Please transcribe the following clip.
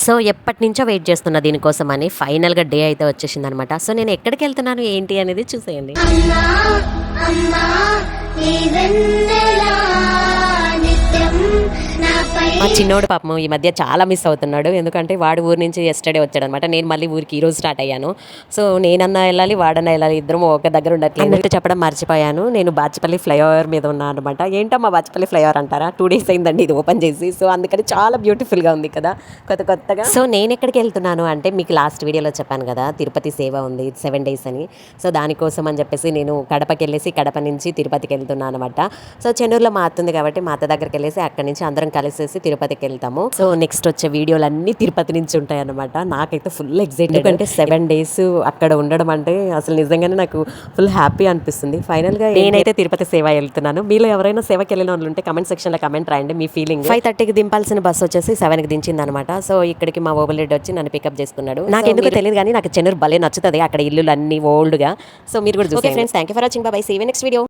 So ఎప్పటి నుంచో wait చేస్తున్నా దీనికోసం అని ఫైనల్గా డే అయితే వచ్చేసింది అనమాట. సో నేను ఎక్కడికి వెళ్తున్నాను ఏంటి అనేది చూసేయండి. మా చిన్నోడు పాపం ఈ మధ్య చాలా మిస్ అవుతున్నాడు. ఎందుకంటే వాడు ఊరి నుంచి ఎస్టర్డే వచ్చాడు అనమాట. నేను మళ్ళీ ఊరికి ఈరోజు స్టార్ట్ అయ్యాను. సో నేనన్నా వెళ్ళాలి, వాడన్నా వెళ్ళాలి, ఇద్దరం ఒక దగ్గర ఉండట్లేదు అన్నట్టు చెప్పడం మర్చిపోయాను. నేను బాచుపల్లి ఫ్లైఓవర్ మీద ఉన్నాను అనమాట. ఏంటమ్మా బాచుపల్లి ఫ్లైఓవర్ అంటారా? 2 days అయిందండి ఇది ఓపెన్ చేసి. సో అందుకని చాలా బ్యూటిఫుల్గా ఉంది కదా కొత్తగా. సో నేను ఎక్కడికి వెళ్తున్నాను అంటే మీకు లాస్ట్ వీడియోలో చెప్పాను కదా, తిరుపతి సేవ ఉంది 7 days అని. సో దానికోసం అని చెప్పేసి నేను కడపకి వెళ్ళేసి కడప నుంచి తిరుపతికి వెళ్తున్నాను అనమాట. సో చెన్నూరులో మా అత్త ఉంది కాబట్టి మా అత్త దగ్గరికి వెళ్ళేసి అక్కడి నుంచి అందరం కలిసేసి తిరుపతికి వెళ్తాము. సో నెక్స్ట్ వచ్చే వీడియోలు అన్ని తిరుపతి నుంచి ఉంటాయి అనమాట. నాకైతే ఫుల్ ఎక్సైటెడ్, ఎందుకంటే 7 days అక్కడ ఉండడం అంటే అసలు నిజంగానే నాకు ఫుల్ హ్యాపీ అనిపిస్తుంది. ఫైనల్ గా నేనైతే తిరుపతి సేవ వెళ్తున్నాను. మీలో ఎవరైనా సేవకి వెళ్ళిన వాళ్ళు ఉంటే కమెంట్ సెక్షన్ లో కమెంట్ రాయండి మీ ఫీలింగ్. 5:30కి దింపాల్సిన బస్సు వచ్చేసి 7కి దించింది అనమాట. సో ఇక్కడికి మా ఓబులెడ్ వచ్చి నన్ను పికప్ చేసుకున్నాడు. నాకు ఎందుకు తెలియదు కానీ నాకు చెన్నూరు భలే నచ్చుతుంది. అక్కడ ఇల్లులు అన్ని ఓల్డ్ గా. సో మీరు కూడా చూడండి friends. Thank you for watching. Bye. See you next video.